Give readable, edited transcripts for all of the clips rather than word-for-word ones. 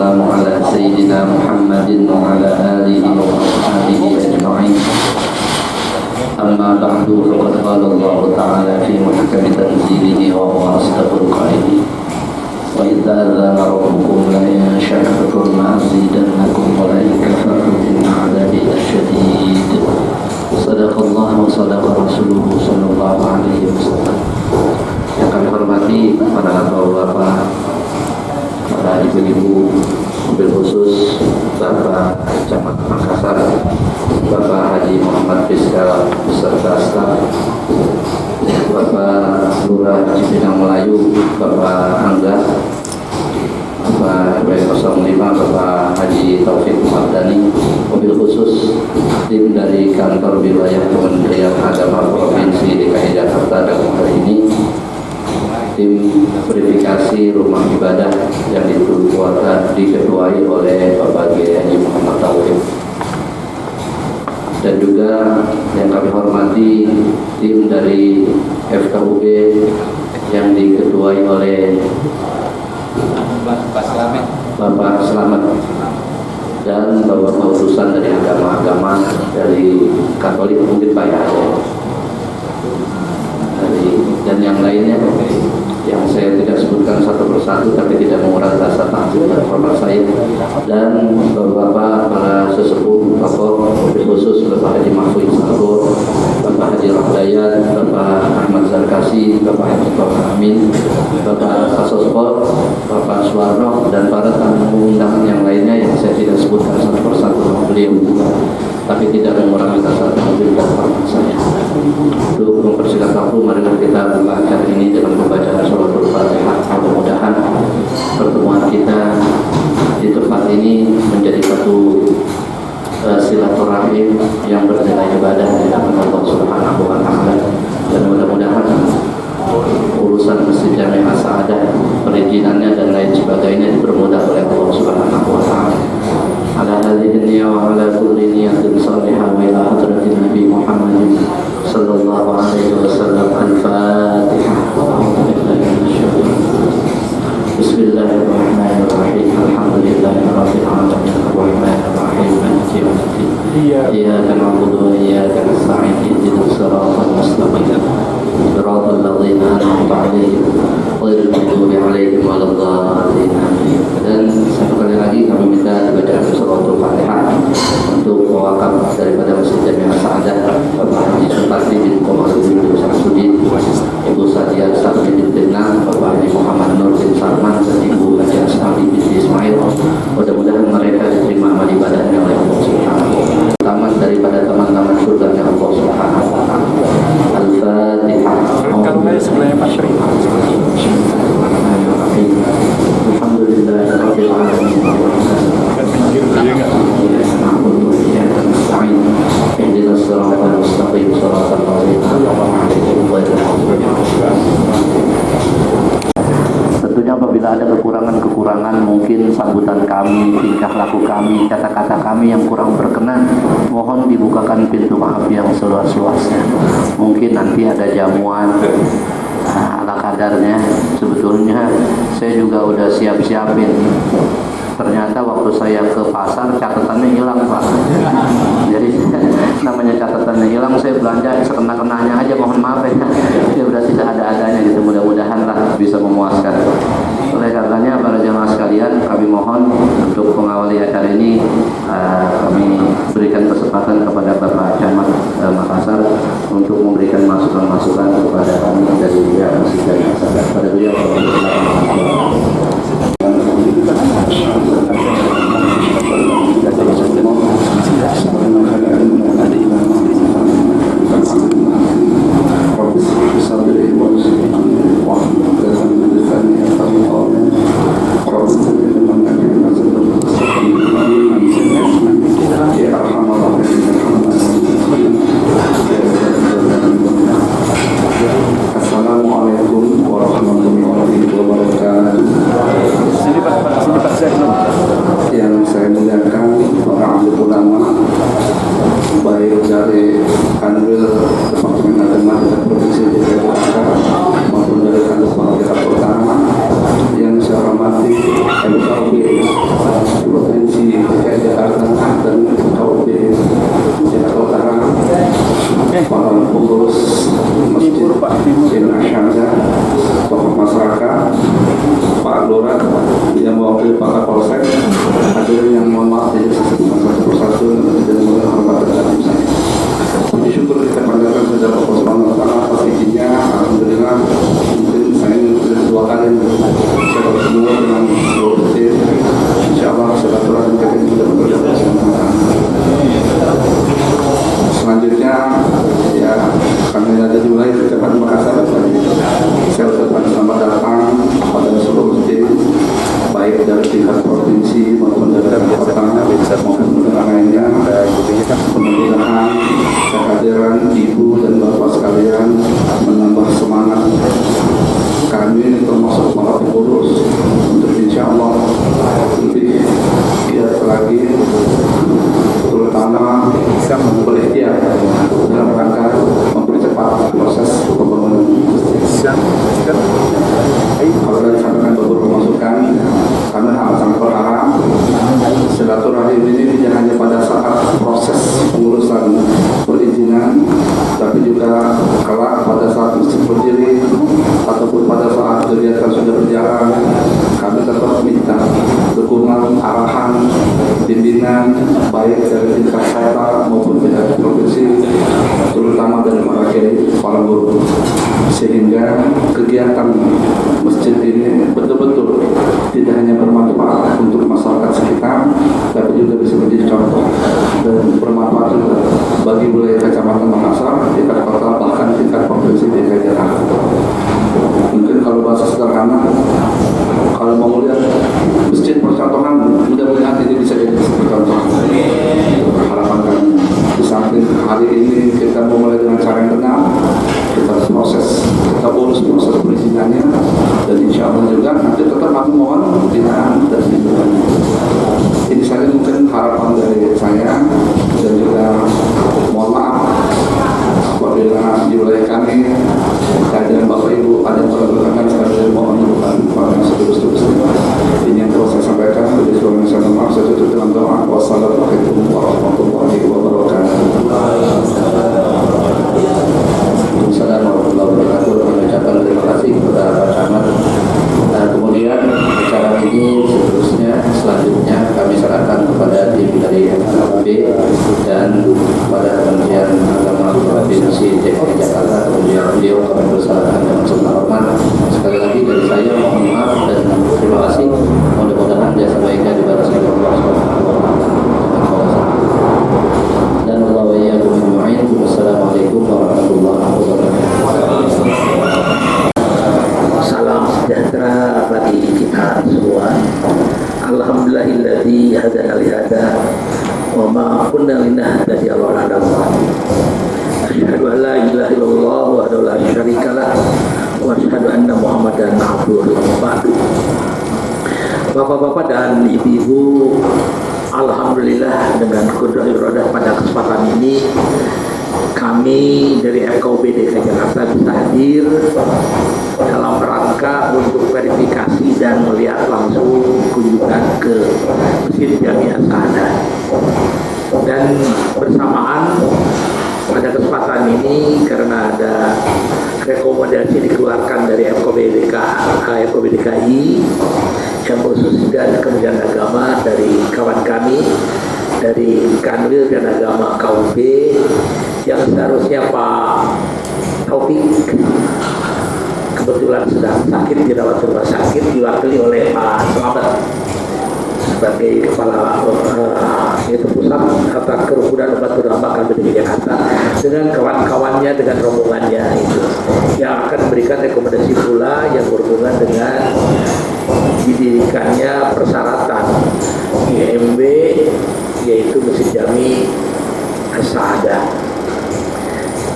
والسلام على سيدنا محمد وعلى آله وأصحابه أجمعين. أما بعد فقد قال الله تعالى في محكم تنزيله وهو أصدق القائلين وإذ تأذن ربكم لئن شكرتم لأزيدنكم ولئن كفرتم إن عذابي لشديد. صدق الله وصدق رسوله صلى الله عليه وسلم. Yang kami hormati para bapak-bapak, para ibu-ibu, mobil khusus Bapak Camat Makassar, Bapak Haji Muhammad Fiskal beserta staf, Bapak Lurah Cipinang Melayu, Bapak Angga, Bapak RW 05, Bapak Haji Taufik Mardani, mobil khusus tim dari kantor wilayah Kementerian Agama Provinsi DKI Jakarta dalam hari ini, tim verifikasi rumah ibadah yang diketuai oleh Bapak Haji Muhammad Taufik, dan juga yang kami hormati tim dari FKUB yang diketuai oleh Bapak Slamet dan Bapak utusan dari agama-agama dari Katolik mungkin Pak ya, dan yang lainnya yang saya tidak sebutkan satu persatu tapi tidak mengurangi rasa takjub dan hormat saya, dan bapak-bapak para sesepuh tokoh khusus Bapak Haji Mahfud Sargo, Bapak Haji Rahdayat, Bapak Ahmad Zarkasi, Bapak Haji Amin, Bapak Kasospor, Bapak Suwarno, dan para tamu undangan yang lainnya yang saya tidak sebutkan satu persatu nama beliau tapi tidak mengurangi rasa takjub dan hormat saya. Untuk mempersilakan waktu, mari kita buka acara ini dengan membaca Suratul Fatihah. Mudah-mudahan pertemuan kita di tempat ini menjadi satu silaturahim yang bernilai ibadah di hadapan Allah Subhanahu wa taala, dan mudah-mudahan urusan Masjid Jami' As-Sa'adah, perizinannya dan lain sebagainya dipermudah oleh Allah Subhanahu wa taala. Ala hadhihi niyya wa ala kulli niyatin salihah wa ila hadratin Nabi Muhammad sallallahu alaihi wasallam. Al-Fatihah. Bismillahirrahmanirrahim. Alhamdulillahirabbil alamin. Arrahmanir rahim. Maliki yaumiddin. Iyyaka na'budu wa iyyaka nasta'in. Ihdinas siratal mustaqim. Siratal ladzina an'amta 'alaihim ghairil maghdubi 'alaihim waladdallin. Dan satu kali lagi kami minta dibacakan Suratul Fatihah untuk mewakaf daripada Masjid Jami' As-Sa'adah Bapak Haji Supardi bin Komarudin bin Samsudin, Ibu Sadia Sabri bin Tenang, Bapak Haji Muhammad Nur bin Sarman, dan Ibu Haji Asmali bin Ismail. Mudah-mudahan mereka diterima amal ibadahnya oleh Allah Subhanahu wa taala, taman daripada teman-teman surganya Allah Subhanahu wa taala. Al-Fatihah. Alhamdulillahirabbil alamin. Ihdinas siratal mustaqim, siratal ladzina an'amta 'alaihim ghairil maghdubi 'alaihim. Tentunya apabila ada kekurangan-kekurangan, mungkin sambutan kami, tingkah laku kami, kata-kata kami yang kurang berkenan, mohon dibukakan pintu maaf yang seluas-luasnya. Mungkin nanti ada jamuan ala kadarnya. Sebetulnya saya juga udah siap-siapin. Ternyata waktu saya ke pasar catatannya hilang, Pak. Jadi namanya catatannya hilang, saya belanja sekena-kenanya aja, mohon maaf ya. Ya udah tidak ada-adanya gitu, mudah-mudahan lah bisa memuaskan. Oleh karenanya para jemaah sekalian, kami mohon untuk mengawali acara ini kami berikan kesempatan kepada Bapak Camat Makassar untuk memberikan masukan-masukan kepada kami dari pihak Masjid Jami' As-Sa'adah. Pada beliau Rabbana tingkat provinsi maupun dari kota maupun lainnya. Mudah-mudahan kehadiran ibu dan bapak sekalian menambah semangat kami termasuk para pengurus untuk insya Allah lebih giat lagi, terutama berikhtiar dalam rangka mempercepat proses pembangunan. Kalau dari sampaikan beberapa masukan, kami sangat berharap silaturahim ini tidak hanya pada saat proses pengurusan perizinan, tapi juga kelak pada saat masjid berdiri ataupun pada saat kegiatan sudah berjalan, kami tetap minta dukungan, arahan, bimbingan baik dari tingkat kota maupun tingkat provinsi, terutama dari para kiai, para guru, sehingga kegiatan masjid ini betul-betul tidak hanya bermanfaat untuk masyarakat sekitar, tapi juga bisa menjadi contoh dan bermanfaat juga bagi wilayah Kecamatan Makassar, tingkat kota, bahkan tingkat provinsi DKI Jakarta. Mungkin kalau bahasa sederhana, kalau mau melihat masjid percontohan, mudah-mudahan ini bisa jadi percontohan. Harapan kami, di samping hari ini kita mau mulai dengan cara yang benar, kita urus proses perizinannya, dan insya Allah juga nanti tetap kami mohon binaan dan bimbingannya. Ini saja mungkin harapan dari saya, dan juga mohon maaf apabila di wilayah kami kehadiran Bapak Ibu ada yang berkenan, sekali mohon bukan para sedulur-sedulur. Ini yang telah saya sampaikan. Jadi sebelum saya maaf, saya tutup dengan doa. Wassalamualaikum warahmatullahi wabarakatuh. Assalamualaikum warahmatullahi wabarakatuh. Mengucapkan terima kasih kepada Pak Camat. Kemudian acara ini selanjutnya kami serahkan kepada tim dari FKB dan kepada Kementerian Agama Provinsi DKI Jakarta. Kemudian beliau kami persilakan dengan segala hormat. Sekali lagi dari saya mohon maaf dan terima kasih. Mudah-mudahan jasa baiknya dibalas oleh Allah Subhanahu wa taala. Dan Allah wa iyyakum ajma'in. Wassalamualaikum warahmatullahi wabarakatuh. Salam sejahtera bagi kita semua. Alhamdulillahilladzi hadana li hada wa ma kunna linahtadiya laula Allah. Asyhadu an la ilaha illallah wa la syarika lah wa asyhadu anna Muhammadan abduhu wa ba'du. Bapak-bapak dan ibu-ibu, alhamdulillah dengan qudrat iradah pada kesempatan ini kami dari FKUB DKI Jakarta bisa hadir dalam rangka untuk verifikasi dan melihat langsung kunjungan ke Masjid Jami'ah Sahadah. Dan bersamaan pada kesempatan ini karena ada rekomendasi dikeluarkan dari FKUB DKI yang khusus dan Kementerian Agama dari kawan kami dari Kanwil dan Agama KUB yang seharusnya Pak Taufik kebetulan sedang sakit dirawat di rumah sakit, diwakili oleh Pak Selamat sebagai kepala itu pusat atau kerukunan umat beragama kami di Jakarta dengan kawan-kawannya, dengan rombongannya itu yang akan memberikan rekomendasi pula yang berhubungan dengan didirikannya persyaratan IMB yaitu Masjid Jami'ah Sahadah.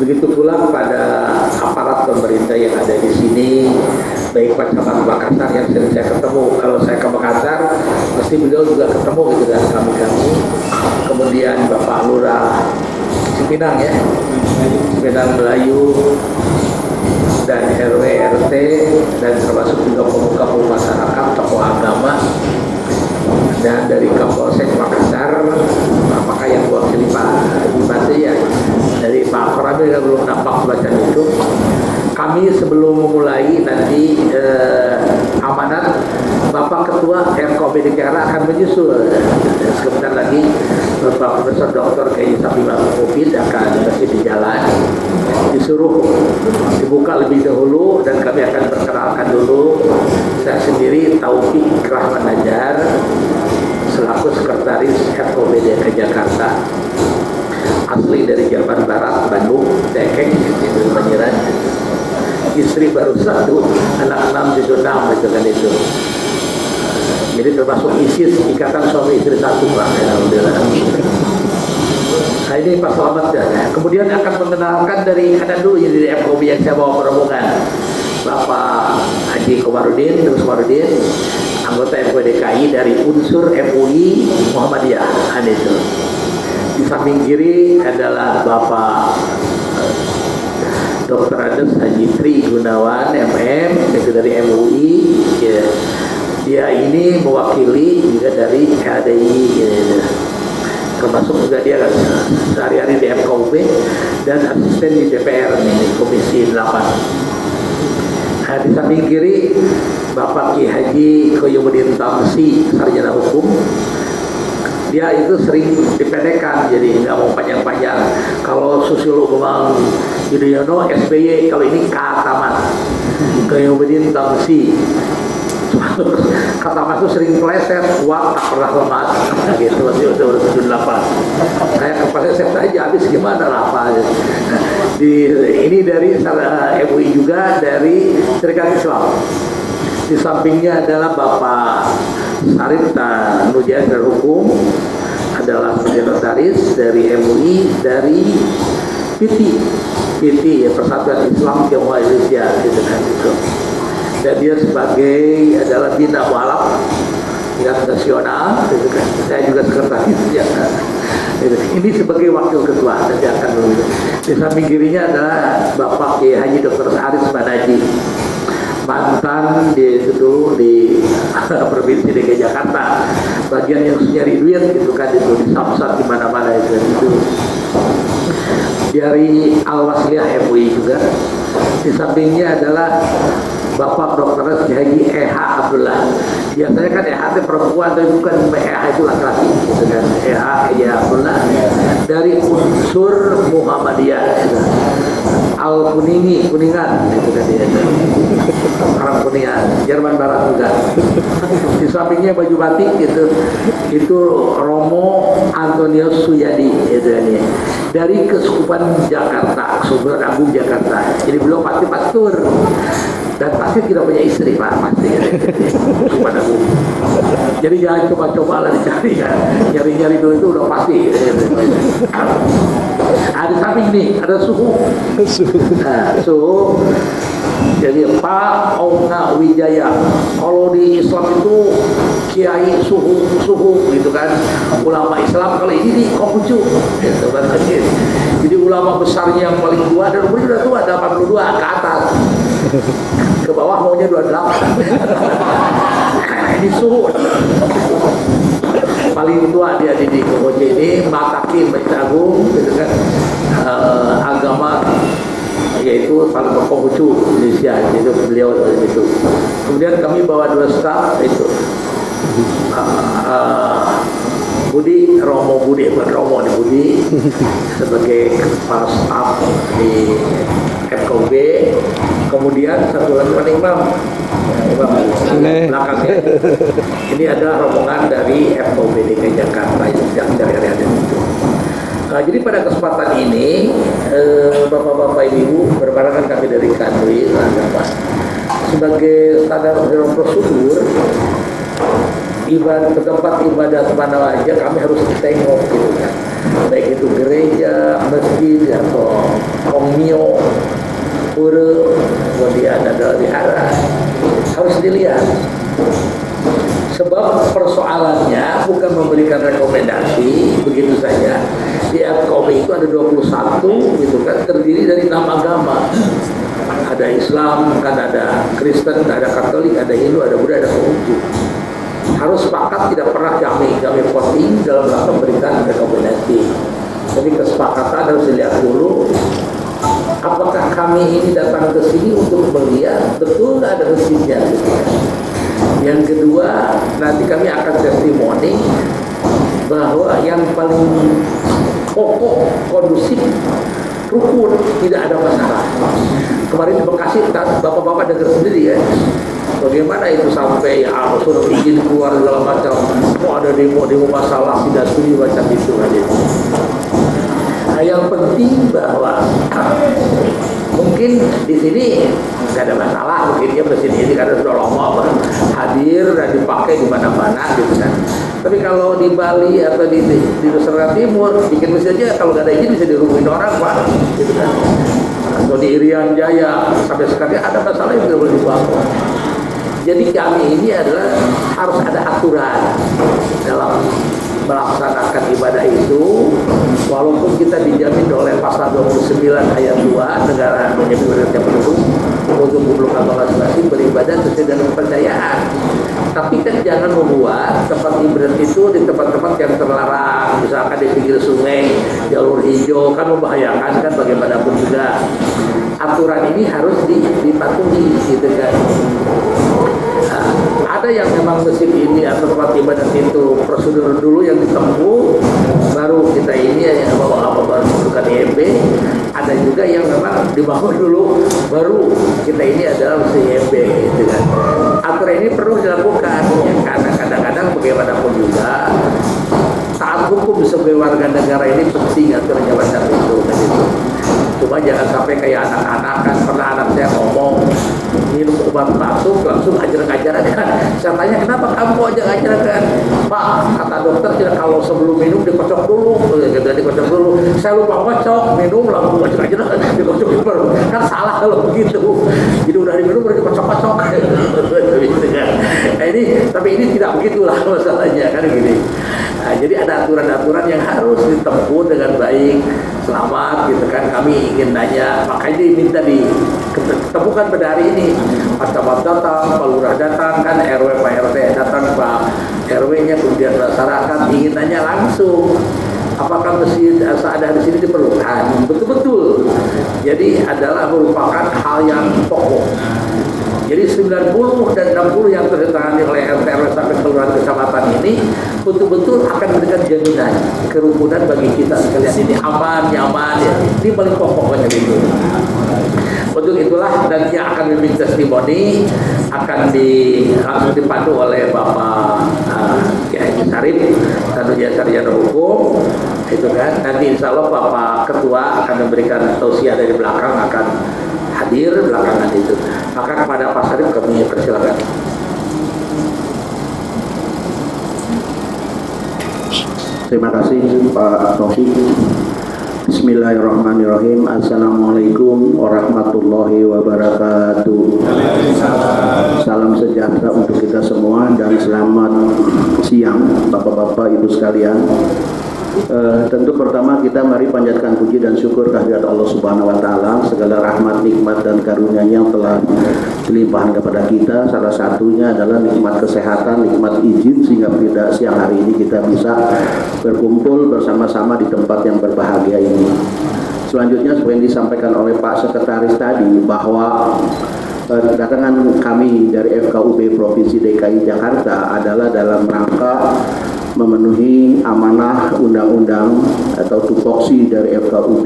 Begitu pula pada aparat pemerintah yang ada di sini, baik Pak Camat Makassar yang sering saya ketemu. Kalau saya ke Makassar, pasti beliau juga ketemu gitu dengan kami. Kemudian Bapak Lurah Cipinang ya, Cipinang Melayu, dan RW RT, dan termasuk juga pemuka masyarakat, tokoh agama, dan dari Kapolsek Makassar, apakah yang wakili Pak Bupati ya, dari Pak Koramil yang belum nampak bacaan itu. Kami sebelum memulai nanti amanat, Bapak Ketua RKOB DKI akan menyusul. Sebentar lagi Bapak Profesor Dr. Kiai Sapi Mufid akan masih di jalan, disuruh dibuka lebih dahulu dan kami akan perkenalkan dulu. Saya sendiri Taufik Rahman Najar selaku Sekretaris RKOB DKI Jakarta, asli dari Jawa Barat, Bandung, Dekeng, itu Banjiran. Istri baru 1, anak 6, cucu 6, gitu kan itu. Jadi termasuk ISIS, Ikatan Suami Istri Satu, Pak. Alhamdulillah. Nah, ini Pak Selamat ya. Kemudian akan mengenalkan dari kanan dulu ya, dari FOB yang saya bawa rombongan. Bapak Haji Komarudin, anggota FOB DKI dari unsur MUI Muhammadiyah. Itu. Di samping kiri adalah Bapak Dr. Andes Haji Tri Gunawan MM, itu dari MUI ya. Dia ini mewakili juga dari KDI ya. Termasuk juga dia kan sehari-hari di FKUP dan asisten di DPR ini, Komisi 8. Nah, di samping kiri Bapak Ki Haji Koyomudin Tamsi, sarjana hukum. Dia itu sering dipendekkan, jadi nggak mau panjang-panjang. Kalau sosiolog Bang Yudhoyono SBY, kalau ini Katamat Koyomudin Tamsi. Kata Mas itu sering pleset, uang tak pernah lemas, gitu. Masih udah 78. Kayak kepleset aja, habis gimana lah apa aja. Ini dari MUI juga dari Serikat Islam. Di sampingnya adalah Bapak Sarita Nujaya dari Hukum, adalah sekretaris dari MUI dari PT ya, Persatuan Islam Tionghoa Indonesia, gitu kan gitu. Dan dia sebagai adalah bina walaf tingkat nasional, gitu kan. Saya juga sekretaris ya. Ini sebagai wakil ketua, nanti akan dulu. Di samping kirinya adalah Bapak Kiai Haji Dr. Aris Banaji, mantan di Provinsi DKI Jakarta, bagian yang nyari duit gitu kan, itu di Samsat di mana-mana itu. Dari Al-Wasliyah MUI juga. Di sampingnya adalah Bapak Dr. Haji E.H. Abdullah. Biasanya kan E.H. itu perempuan, tapi bukan, E.H. itu laki-laki gitu kan. E.H. Abdullah dari unsur Muhammadiyah gitu. Kuningan gitu kan dia. Orang Kuningan, Jerman Barat juga. Di sampingnya baju batik itu Romo Antonius Suyadi gitu kan ya. Dari Keuskupan Jakarta, Keuskupan Agung Jakarta. Jadi beliau pasti pastor. Dan pasti tidak punya istri, Pak, pasti. Keuskupan Agung. Jadi jangan coba-coba lah dicari kan. Nyari-nyari dulu itu udah pasti. Ada samping nih, ada suhu. Nah, suhu. Jadi Pak Ongna Wijaya. Kalau di Islam itu kiai suhu gitu kan. Ulama Islam, kalau ini di Konghucu. Gitu kan. Jadi ulama besarnya yang paling tua, dan umurnya sudah tua, 82 ke atas. Ke bawah maunya 28. Ini suhu. Paling tua dia di Konghucu ini, Matakin Masjid Agung gitu kan. Agama yaitu paling Konghucu Indonesia, itu beliau itu. Kemudian kami bawa 2 staf itu Budi sebagai kepala staf di FKUB. Kemudian satu lagi Pak Imam belakangnya. Ini adalah rombongan dari FKUB DKI Jakarta yang dari area itu. Jadi pada kesempatan ini Bapak-bapak Ibu, berbarengan kami dari Kanwil sebagai standar prosedur tempat ibadah mana aja kami harus tengok gitu kan, baik itu gereja, masjid atau kongmio, pura, kemudian ada wihara, harus dilihat. Sebab persoalannya bukan memberikan rekomendasi begitu saja. Di FKUB itu ada 21 gitu kan, terdiri dari 6 agama. Ada Islam, kan ada Kristen, ada Katolik, ada Hindu, ada Buddha, ada Konghucu. Harus sepakat, tidak pernah kami voting dalam rangka memberikan rekomendasi. Jadi kesepakatan harus dilihat dulu. Apakah kami ini datang ke sini untuk melihat betul nggak ada masjidnya gitu kan. Yang kedua, nanti kami akan testimoni bahwa yang paling pokok, kondusif, rukun, tidak ada masalah. Kemarin di Bekasi, bapak-bapak dengar sendiri ya, bagaimana itu sampai surat izin keluar segala macam, mau ada demo masalah, tidak setuju macam itu kan itu. Nah, yang penting bahwa Mungkin di sini nggak ada masalah, mungkin dia mesin ini karena sudah lama hadir dan dipakai di mana-mana gitu kan. Tapi kalau di Bali atau di Nusantara Timur bikin mesin aja kalau nggak ada izin bisa dirumuin orang Pak, gitu kan. Atau di Irian Jaya sampai sekarang ada masalah yang tidak boleh dibawa. Jadi kami ini adalah harus ada aturan dalam melaksanakan ibadah itu, walaupun kita dijamin oleh pasal 29 ayat 2 negara menjadi negara penduduk untuk memperlukan masing-masing beribadah sesuai dengan kepercayaan. Tapi kan jangan membuat tempat ibadah itu di tempat-tempat yang terlarang, misalkan di pinggir sungai, jalur hijau, kan membahayakan kan bagaimanapun juga. Aturan ini harus dipatuhi gitu kan. Ada yang memang masjid ini atau tempat ibadah itu prosedur dulu yang ditempuh, baru kita ini yang bawa baru bukan IMB. Ada juga yang memang dibangun dulu, baru kita ini adalah IMB gitu kan. Aturan ini perlu dilakukan ya, karena kadang-kadang bagaimanapun juga taat hukum sebagai warga negara ini penting aturan jabatan itu kan itu. Cuma jangan sampai kayak anak-anak kan, pernah anak saya ngomong minum obat batuk langsung ajaran-ajaran kan. Saya tanya kenapa kamu ajaran-ajaran kan? Pak, kata dokter kalau sebelum minum dikocok dulu, dikocok dulu. Saya lupa kocok, minum langsung ajaran-ajaran dikocok baru. Kan salah kalau begitu. Jadi udah diminum baru dikocok-kocok. Nah, tapi ini tidak begitulah masalahnya kan gini. Nah, jadi ada aturan-aturan yang harus ditempuh dengan baik, selamat gitu kan. Kami ingin nanya, makanya diminta ditemukan pada hari ini. Pak Camat datang, Pak Lurah datang, kan RW Pak RT datang, Pak RW-nya, kemudian masyarakat ingin nanya langsung. Apakah masjid Sa'adah di sini diperlukan? Betul-betul. Jadi adalah merupakan hal yang pokok. Jadi 90 dan 60 yang tertangani oleh RT RW sampai kelurahan kecamatan ini betul-betul akan memberikan jaminan kerukunan bagi kita sekalian. Ini aman, nyaman ya. Ini paling pokoknya itu. Untuk itulah nanti akan memiliki testimoni akan langsung dipandu oleh Bapak Kiai Sarip Tanuja Sarjana Hukum itu kan. Nanti insya Allah Bapak Ketua akan memberikan tausiah dari belakang akan hadir belakangan itu. Maka kepada Pak Sarip kami persilakan. Terima kasih Pak Taufik. Bismillahirrahmanirrahim. Assalamualaikum warahmatullahi wabarakatuh. Salam sejahtera untuk kita semua dan selamat siang Bapak-bapak Ibu sekalian. Tentu pertama kita mari panjatkan puji dan syukur kehadirat Allah Subhanahu wa taala, segala rahmat, nikmat dan karunia-Nya yang telah dilimpahkan kepada kita. Salah satunya adalah nikmat kesehatan, nikmat izin sehingga pada siang hari ini kita bisa berkumpul bersama-sama di tempat yang berbahagia ini. Selanjutnya seperti yang disampaikan oleh Pak Sekretaris tadi bahwa kedatangan kami dari FKUB Provinsi DKI Jakarta adalah dalam rangka memenuhi amanah undang-undang atau tupoksi dari FKUB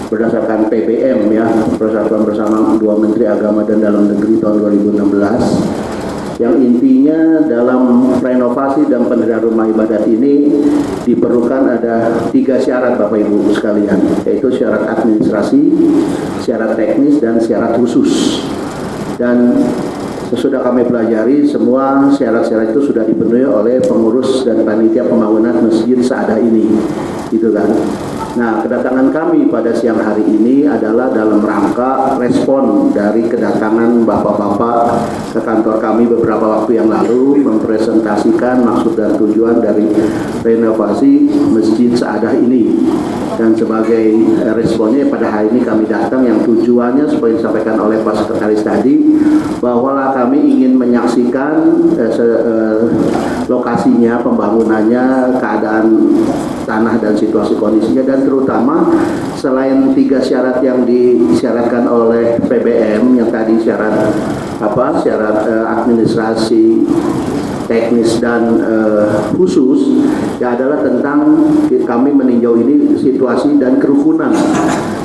berdasarkan PBM ya, Persatuan Bersama Dua Menteri Agama dan Dalam Negeri tahun 2016, yang intinya dalam renovasi dan pendirian rumah ibadat ini diperlukan ada 3 syarat Bapak Ibu sekalian, yaitu syarat administrasi, syarat teknis, dan syarat khusus. Dan sesudah kami pelajari, semua syarat-syarat itu sudah dipenuhi oleh pengurus dan panitia pembangunan Masjid Sa'adah ini, gitu kan. Nah, kedatangan kami pada siang hari ini adalah dalam rangka respon dari kedatangan bapak-bapak ke kantor kami beberapa waktu yang lalu mempresentasikan maksud dan tujuan dari renovasi Masjid Sa'adah ini. Dan sebagai responnya pada hari ini kami datang yang tujuannya seperti disampaikan oleh Pak Sekretaris tadi, bahwa kami ingin menyaksikan lokasinya, pembangunannya, keadaan tanah dan situasi kondisinya, dan terutama selain 3 syarat yang disyaratkan oleh PBM yang tadi syarat administrasi, teknis dan khusus, ya adalah tentang kami meninjau ini situasi dan kerukunan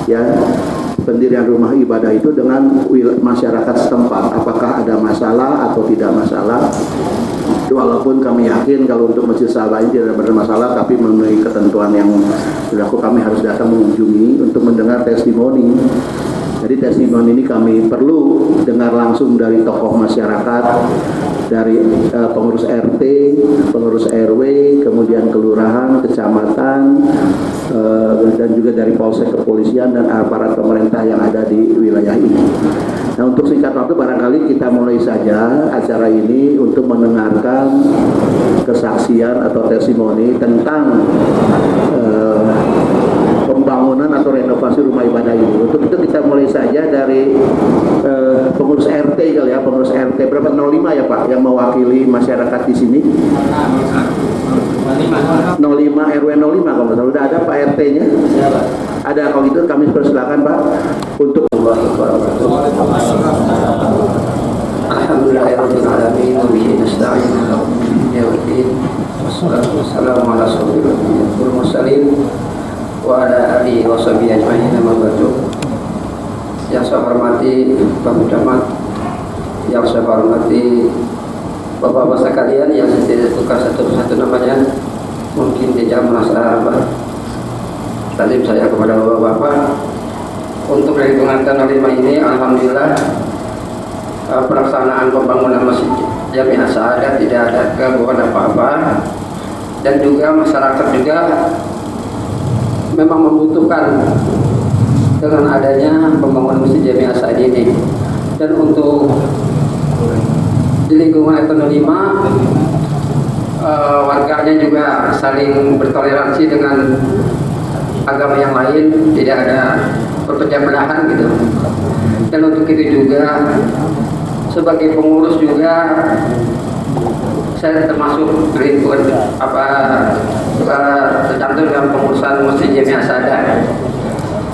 ya pendirian rumah ibadah itu dengan masyarakat setempat, apakah ada masalah atau tidak masalah. Walaupun kami yakin kalau untuk Masjid Sa'adah ini tidak bermasalah, tapi memenuhi ketentuan yang berlaku, kami harus datang mengunjungi untuk mendengar testimoni Jadi testimoni ini kami perlu dengar langsung dari tokoh masyarakat, dari pengurus RT, pengurus RW, kemudian kelurahan, kecamatan, dan juga dari polsek kepolisian dan aparat pemerintah yang ada di wilayah ini. Nah, untuk singkat waktu barangkali kita mulai saja acara ini untuk mendengarkan kesaksian atau testimoni tentang pembangunan atau renovasi rumah ibadah ini. Untuk itu kita mulai saja dari pengurus RT kali ya, pengurus RT berapa 05 ya Pak yang mewakili masyarakat di sini. 05 RW 05 kalau nggak salah. Udah ada Pak RT-nya? Ada. Kalau gitu kami persilakan Pak untuk Alhamdulillahirabbil alamin wa bihi nasta'in ala umuri waddin wassalatu wassalamu ala asyrofil mursalin wa ala alihi wa sahbihi ajma'in amma ba'du. Yang saya hormati Pak Camat, yang saya hormati Bapak-bapak sekalian yang saya tidak tukar satu-satu namanya, mungkin tidak merasa tadi saya kepada Bapak-bapak untuk lingkungan Tanah Lima ini. Alhamdulillah pelaksanaan pembangunan Masjid Jami As-Sa'adah tidak ada gangguan apa-apa, dan juga masyarakat juga memang membutuhkan dengan adanya pembangunan Masjid Jami As-Sa'adah ini. Dan untuk di lingkungan Tanah Lima warganya juga saling bertoleransi dengan agama yang lain, tidak ada perpecah belahan gitu. Dan untuk itu juga sebagai pengurus juga saya termasuk lingkungan tercantum dalam pengurusan Masjid Jami As-Sa'adah.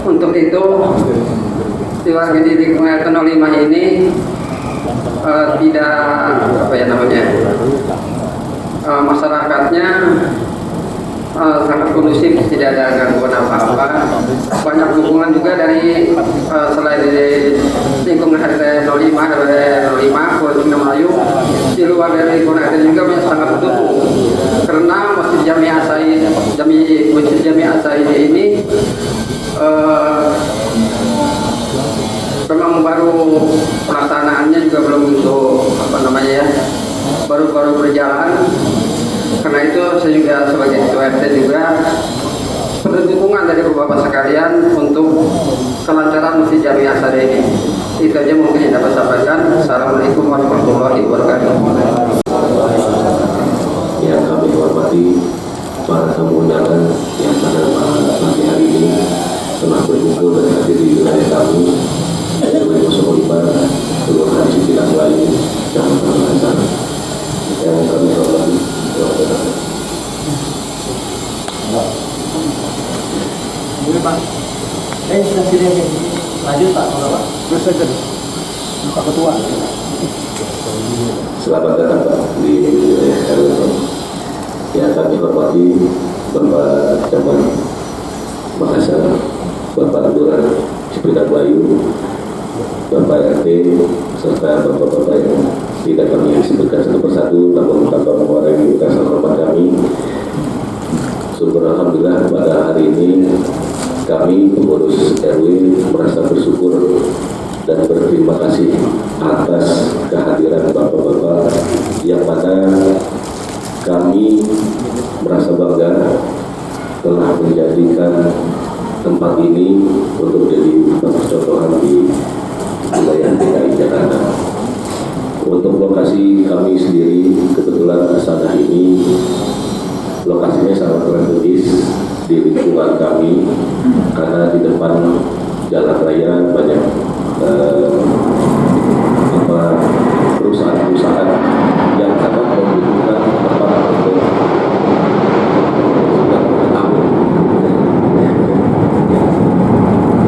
Untuk itu di lingkungan Tanah Lima ini tidak masyarakatnya sangat kondusif, tidak ada gangguan apa-apa. Banyak dukungan juga dari selain dari lingkungan RT 05 Polsek Melayu, di luar dari lingkungan RT juga sangat mendukung, karena Masjid Jami As-Sa'adah ini memang baru pelaksanaannya juga belum untuk baru berjalan. Karena itu saya juga sebagai ketua RT juga perlu dukungan dari bapak sekalian untuk kelancaran Masjid Jami As-Sa'adah ini. Itu aja mungkin yang dapat saya sampaikan. Assalamualaikum warahmatullahi wabarakatuh. Yang kami hormati para tamu undangan yang pada pagi hari ini telah berkumpul dan hadir di wilayah kami, RW 05 Kelurahan Cipinang Melayu, Kecamatan Lancar. Yang kami hormati Pak. Sudah sini aja. Lanjut Pak, kalau Pak. Terus saja. Pak Ketua. Selamat datang Pak di wilayah RW. Yang kami hormati Bapak Camat Makassar, Bapak Lurah Cipinang Melayu, Bapak RT, serta Bapak-bapak yang tidak kami sebutkan satu persatu, namun tanpa mengurangi rasa hormat kami. Syukur alhamdulillah pada hari ini kami pengurus RW merasa bersyukur dan berterima kasih atas kehadiran bapak-bapak yang mana kami merasa bangga telah menjadikan tempat ini untuk jadi percontohan di wilayah DKI Jakarta. Untuk lokasi kami sendiri, kebetulan As-Sa'adah ini lokasinya sangat strategis di lingkungan kami, karena di depan jalan raya banyak perusahaan-perusahaan yang sangat membutuhkan tempat untuk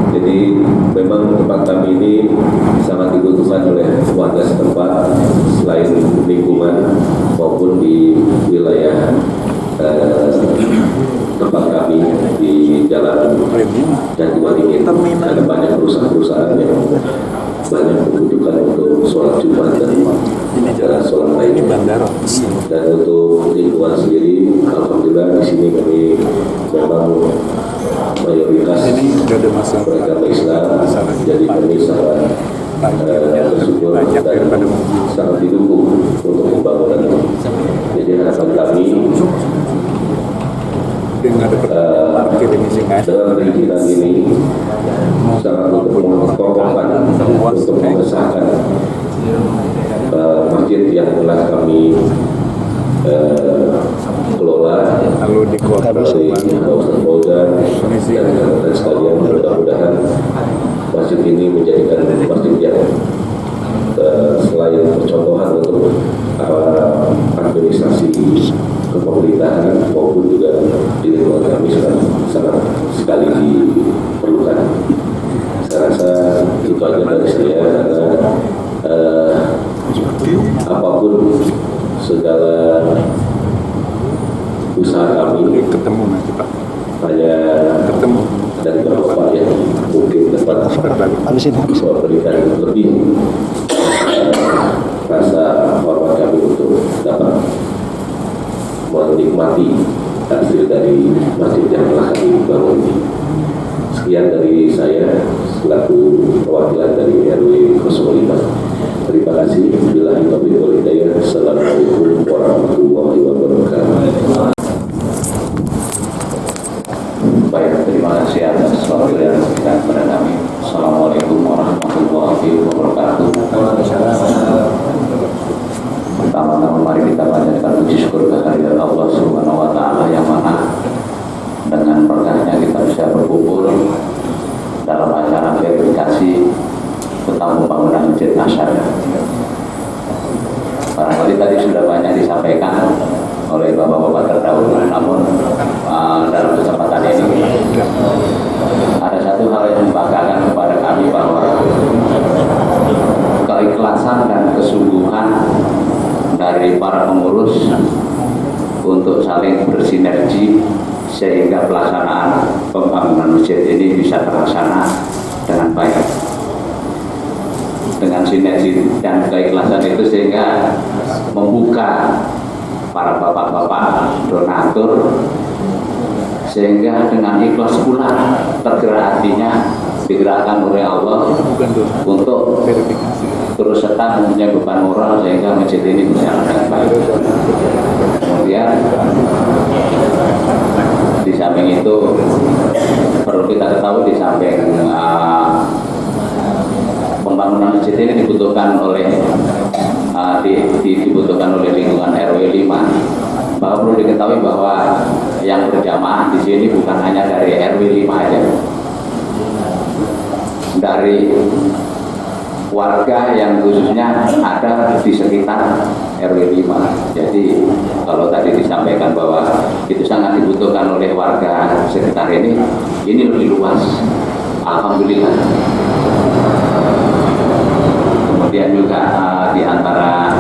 jadi memang tempat kami ini sangat dibutuhkan oleh warga setempat, selain lingkungan maupun di wilayah tempat kami di Jalan Jatiwaringin. Ada banyak perusahaan-perusahaan yang banyak membutuhkan untuk sholat Jumat dan sholat lainnya. Dan untuk lingkungan sendiri, alhamdulillah di sini kami memang mayoritas beragama Islam, jadi kami Dengan perizinan ini sangat untuk mengokohkan untuk mengesahkan masjid yang telah kami kelola oleh Ustaz Fauzan dan rekan sekalian. Mudah-mudahan masjid ini menjadikan masjid yang selain percontohan untuk administrasi kepemerintahan maupun juga di lingkungan kami sangat sekali diperlukan. Saya rasa itu aja dari saya, karena apapun segala usaha kami hanya dari Bapak yang mungkin dapat memberikan lebih rasa hormat kami untuk dapat menikmati hasil dari masjid yang telah kami bangun ini. Sekian dari saya selaku perwakilan dari RW 05. Terima kasih. Billahi taufiq wal hidayah. Assalamualaikum warahmatullahi wabarakatuh. Baik, terima kasih atas waktu yang diberikan kepada kami. Assalamualaikum warahmatullahi wabarakatuh. Pertama-tama mari kita panjatkan puji syukur kehadirat Allah Subhanahu wa taala yang mana dengan berkahnya kita bisa berkumpul dalam acara verifikasi tentang pembangunan Masjid Asyada. Barangkali tadi sudah banyak disampaikan oleh bapak-bapak terdahulu, namun dalam kesempatan ini ada satu hal yang membanggakan kepada kami, bahwa keikhlasan dan kesungguhan dari para pengurus untuk saling bersinergi sehingga pelaksanaan pembangunan masjid ini bisa terlaksana dengan baik. Dengan sinergi dan keikhlasan itu sehingga membuka para bapak-bapak donatur, sehingga dengan ikhlas pula tergerak hatinya, digerakkan oleh Allah untuk terus serta mempunyai beban moral sehingga masjid ini berjalan dengan baik. Kemudian di samping itu perlu kita ketahui, di samping pembangunan masjid ini dibutuhkan oleh dibutuhkan oleh lingkungan RW 5. Bahwa perlu diketahui bahwa yang berjamaah di sini bukan hanya dari RW 5 aja, dari warga yang khususnya ada di sekitar RW 5. Jadi kalau tadi disampaikan bahwa itu sangat dibutuhkan oleh warga sekitar ini lebih luas. Alhamdulillah. Kemudian juga di antara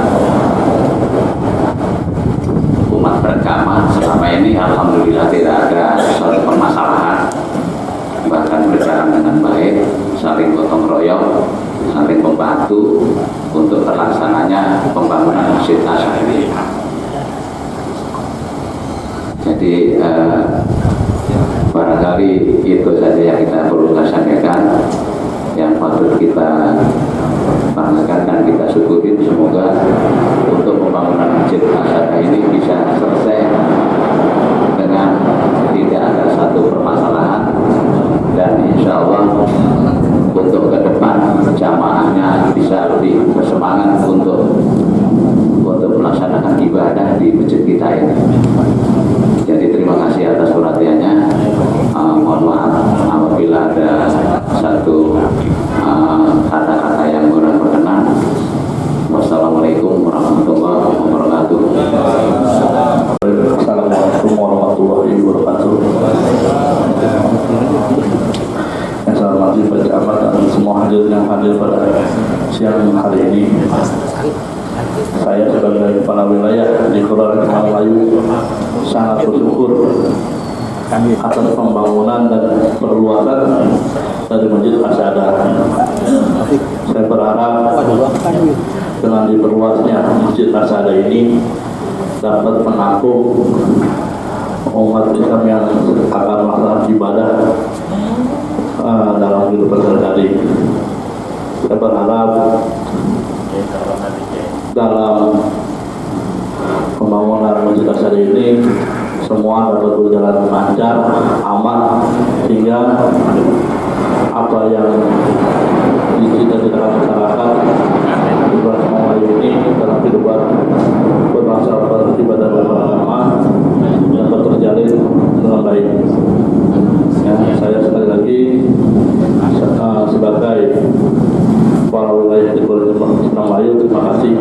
umat beragama selama ini alhamdulillah tidak ada suatu permasalahan, bahkan berjalan dengan baik, saling gotong royong, saling membantu untuk terlaksananya pembangunan Masjid Asyada ini. Jadi barangkali itu saja yang kita perlu sampaikan, yang patut kita banggakan dan kita syukuri. Semoga untuk pembangunan Masjid Asyada ini bisa selesai dengan tidak ada satu permasalahan, dan insya Allah untuk ke depan jamaahnya bisa lebih bersemangat untuk melaksanakan ibadah di masjid kita ini. Jadi terima kasih atas perhatiannya. Mohon maaf apabila ada satu kata-kata yang kurang berkenan. Wassalamualaikum warahmatullahi wabarakatuh. Assalamualaikum warahmatullahi wabarakatuh. Yang saya hormati Pak Camat dan semua hadirin yang hadir pada siang hari ini. Saya sebagai kepala wilayah di Kelurahan Melayu sangat bersyukur atas pembangunan dan perluasan dari Masjid Asyada. Saya berharap dengan diperluasnya Masjid Asyada ini dapat menampung umat Islam yang akan melaksanakan ibadah dalam kehidupan sehari-hari. Saya berharap dalam pembangunan Masjid Asyada ini semua dapat berjalan lancar, aman, sehingga apa yang dicita-citakan masyarakat di bulan Ramadan ini dalam kehidupan berbangsa, beribadah dan beragama dapat terjalin dengan baik. Ya, saya sekali lagi sebagai kepala wilayah Jember Indramayu, terima kasih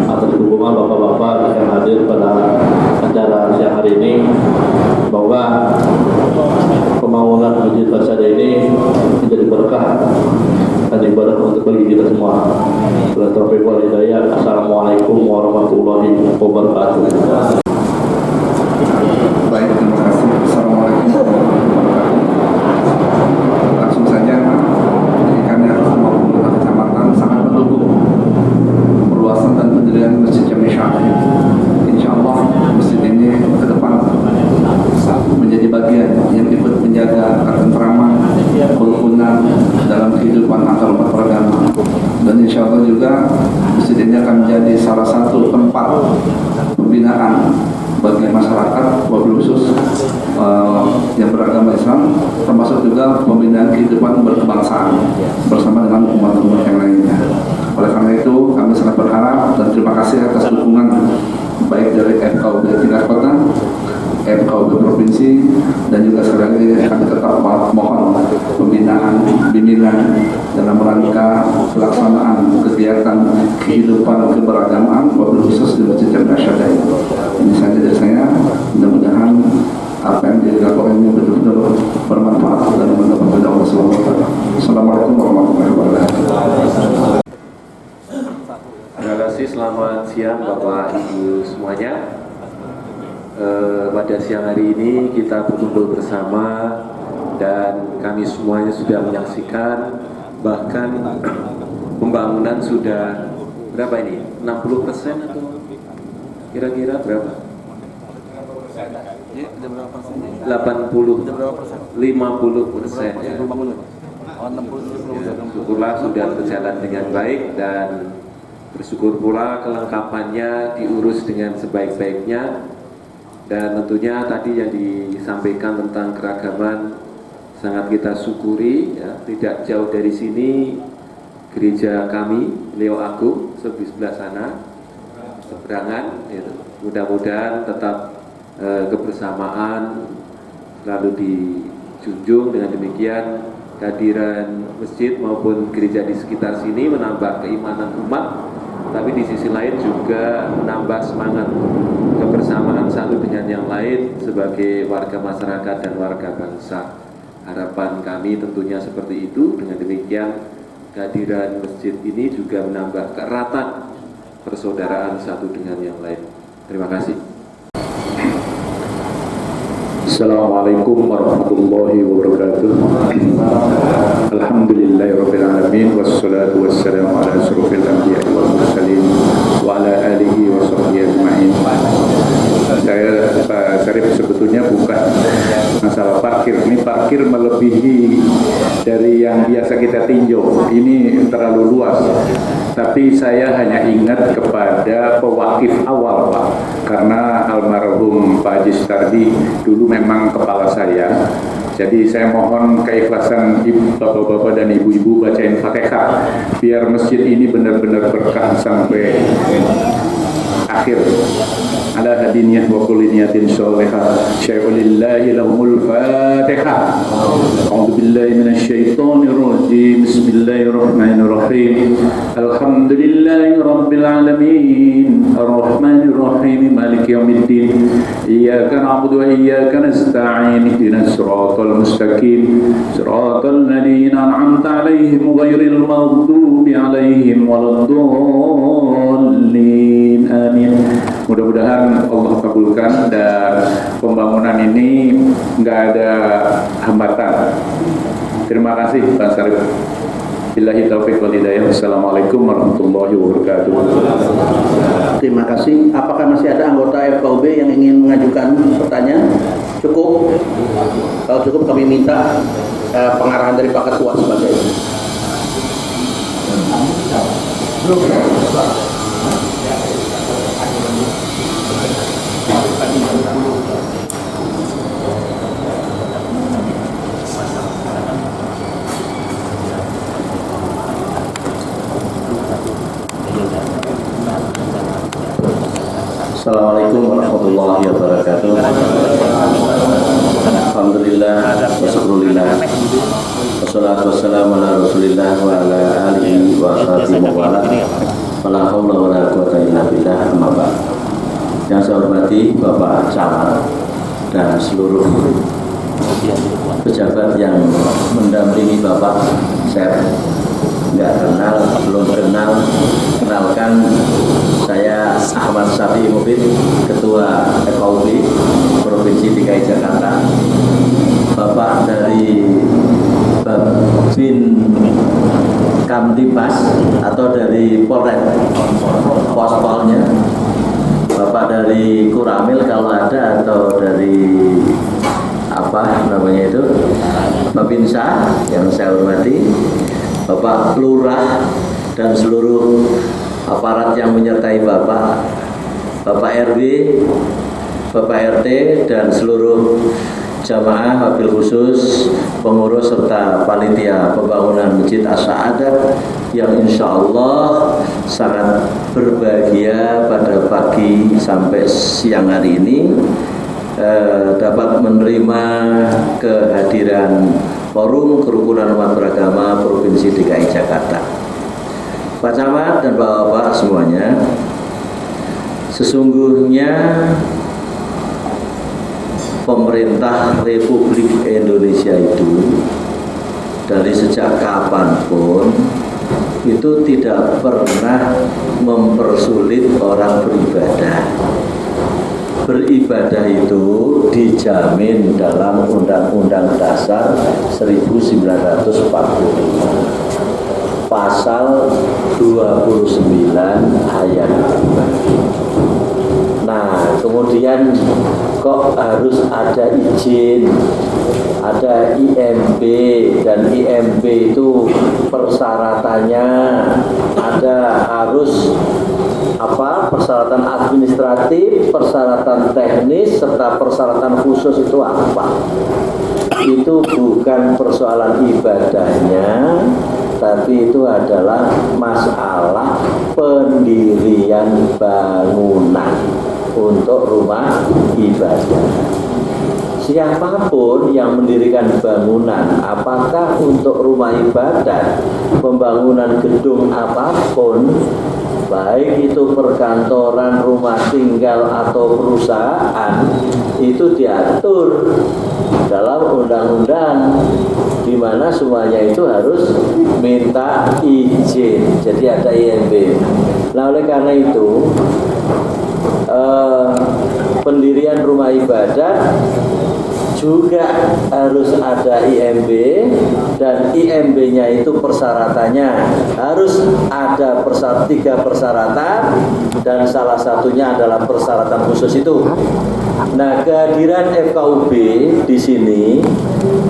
atas dukungan bapak-bapak yang hadir pada acara siang hari ini, bahwa pembangunan Masjid Barsada ini menjadi berkah dan ibadah untuk bagi kita semua. Bila taufiq wal hidayah. Assalamualaikum warahmatullahi wabarakatuh. Baik, terima kasih. Assalamualaikum warahmatullahi wabarakatuh. Langsung saja, jadi kami harus pemerintah kecamatan sangat mendukung perluasan dan pendirian Masjid Jami Syahid. Insya Allah masjid ini ke depan menjadi bagian yang ikut menjaga ketentraman, kerukunan dalam kehidupan antar umat beragama. Dan insya Allah juga masjid ini akan menjadi salah satu tempat pembinaan bagi masyarakat, wabil khusus yang beragama Islam, termasuk juga pembinaan kehidupan berkebangsaan bersama dengan umat-umat yang lainnya. Oleh karena itu, kami sangat berharap dan terima kasih atas dukungan baik dari FKUB tingkat kota, FKUB provinsi, dan juga sekali lagi kami tetap mohon pembinaan, bimbingan dalam rangka pelaksanaan kegiatan kehidupan keberagamaan wabil khusus di Masjid Jami Syahid. Ini saja dari saya. Mudah-mudahan apa yang dilakukan ini betul-betul bermanfaat dan mendapat Allah SWT. Assalamualaikum warahmatullahi wabarakatuh. Terima kasih, selamat siang Bapak Ibu semuanya. Pada siang hari ini kita berkumpul bersama dan kami semuanya sudah menyaksikan, bahkan pembangunan sudah berapa ini? 60% atau kira-kira berapa? 80, 50% ya. Syukurlah sudah berjalan dengan baik, dan bersyukur pula kelengkapannya diurus dengan sebaik-baiknya. Dan tentunya tadi yang disampaikan tentang keragaman sangat kita syukuri ya. Tidak jauh dari sini gereja kami Leo Agung di sebelah sana seberangan gitu. Mudah-mudahan tetap kebersamaan selalu dijunjung. Dengan demikian kehadiran masjid maupun gereja di sekitar sini menambah keimanan umat, tapi di sisi lain juga menambah semangat kebersamaan satu dengan yang lain sebagai warga masyarakat dan warga bangsa. Harapan kami tentunya seperti itu. Dengan demikian kehadiran masjid ini juga menambah keeratan persaudaraan satu dengan yang lain. Terima kasih. Assalamualaikum warahmatullahi wabarakatuh. Alhamdulillahirabbil alamin, wassalatu wassalamu ala asyrofil anbiya'i wal mursalin wa ala alihi wa sahbihi ajma'in. Saya Pak Syarif, sebetulnya bukan masalah parkir. Ini parkir melebihi dari yang biasa kita tinjau. Ini terlalu luas. Tapi saya hanya ingat kepada pewakif awal, Pak. Karena almarhum Pak Haji Stardi dulu memang kepala saya. Jadi saya mohon keikhlasan bapak-bapak dan ibu-ibu bacain Fatihah biar masjid ini benar-benar berkah sampai akhir. Ala hadiniyah wa kulli niyatin sholihah. Syai'ulillahi lahumul Fatihah. A'udzu billahi minasy syaithanir rajim. Bismillahirrahmanirrahim. Alhamdulillahi rabbil alamin. Arrahmanir rahim. Maliki yaumiddin. Iyyaka na'budu wa iyyaka nasta'in. Ihdinas siratal mustaqim. Siratal ladzina an'amta 'alaihim ghairil maghdubi 'alaihim waladdallin. Amin. Mudah-mudahan Allah kabulkan dan pembangunan ini nggak ada hambatan. Terima kasih Pak Syarif. Billahi taufiq wal hidayah. Assalamualaikum warahmatullahi wabarakatuh. Terima kasih. Apakah masih ada anggota FKUB yang ingin mengajukan pertanyaan? Cukup? Kalau cukup kami minta pengarahan dari Pak Ketua sebagai. wabarakatuh. Alhamdulillah wa syukurillah. Wassalatu wassalamu ala Rasulillah wa ala alihi wa sahbihi wa wala. Wala haula wala quwata illa billah, amma ba'd. Yang saya hormati Bapak Camat dan seluruh pejabat yang mendampingi Bapak, saya nggak kenal, belum kenal. Kenalkan, saya Ahmad Syafi'i Mubin, Ketua FKUB Provinsi DKI Jakarta. Bapak dari Babin Kamtibmas atau dari Polres Pospolnya, Bapak dari Kuramil kalau ada, atau dari apa namanya itu, Babinsa yang saya hormati, Bapak Lurah dan seluruh aparat yang menyertai Bapak, Bapak RW, Bapak RT dan seluruh jamaah, wabil khusus, pengurus serta panitia pembangunan Masjid As-Sa'adah yang insya Allah sangat berbahagia pada pagi sampai siang hari ini dapat menerima kehadiran Forum Kerukunan Umat Beragama Provinsi DKI Jakarta. Pak Camat dan Bapak-Bapak semuanya, sesungguhnya pemerintah Republik Indonesia itu dari sejak kapanpun itu tidak pernah mempersulit orang beribadah. Beribadah itu dijamin dalam Undang-Undang Dasar 1945 pasal 29 ayat 2. Nah, kemudian kok harus ada izin, ada IMB, dan IMB itu persyaratannya ada harus persyaratan administratif, persyaratan teknis, serta persyaratan khusus. Itu apa? Itu bukan persoalan ibadahnya, tapi itu adalah masalah pendirian bangunan untuk rumah ibadah. Siapapun yang mendirikan bangunan, apakah untuk rumah ibadah, pembangunan gedung apapun, baik itu perkantoran, rumah tinggal atau perusahaan, itu diatur dalam undang-undang, di mana semuanya itu harus minta izin. Jadi ada IMB. Nah, oleh karena itu pendirian rumah ibadah juga harus ada IMB, dan IMB-nya itu persyaratannya harus ada 3 persyaratan, dan salah satunya adalah persyaratan khusus itu. Nah, kehadiran FKUB di sini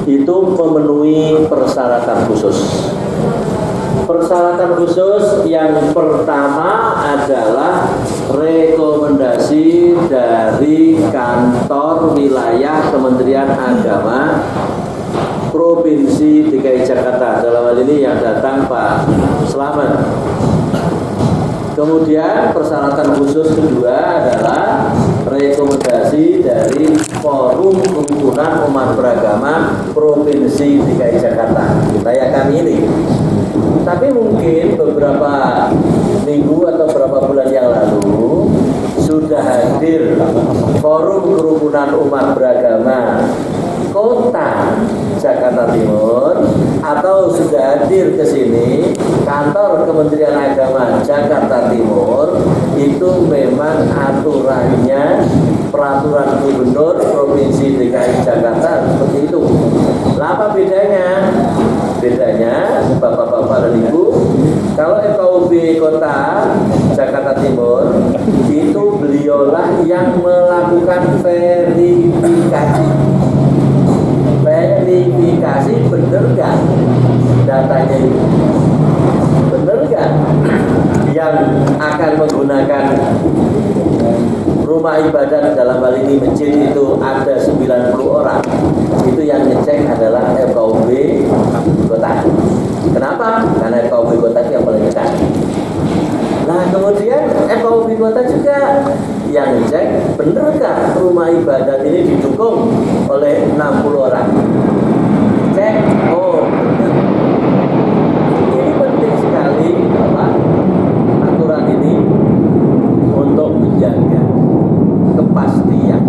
itu memenuhi persyaratan khusus. Persyaratan khusus yang pertama adalah rekomendasi dari kantor wilayah Kementerian Agama Provinsi DKI Jakarta. Dalam hal ini yang datang Pak Slamet. Kemudian persyaratan khusus kedua adalah rekomendasi dari Forum Kerukunan Umat Beragama Provinsi DKI Jakarta. Kayak kami ini. Tapi mungkin beberapa minggu atau beberapa bulan yang lalu sudah hadir Forum Kerukunan Umat Beragama Kota Jakarta Timur, atau sudah hadir ke sini kantor Kementerian Agama Jakarta Timur. Itu memang aturannya peraturan Gubernur Provinsi DKI Jakarta seperti itu. Apa bedanya? Bedanya, Bapak-bapak dan Ibu, kalau FKUB Kota Jakarta Timur itu beliaulah yang melakukan verifikasi. Verifikasi benar gak datanya itu? Benar gak yang akan menggunakan rumah ibadah dalam hal ini masjid itu ada 90 orang. Itu yang ngecek adalah FKUB Kota. Kenapa? Karena FKUB Kota itu yang paling dekat. Nah, kemudian FKUB Kota juga yang ngecek benarkah rumah ibadat ini didukung oleh 60 orang. Cek, oh benar. Ini penting sekali aturan ini untuk menjaga kepastian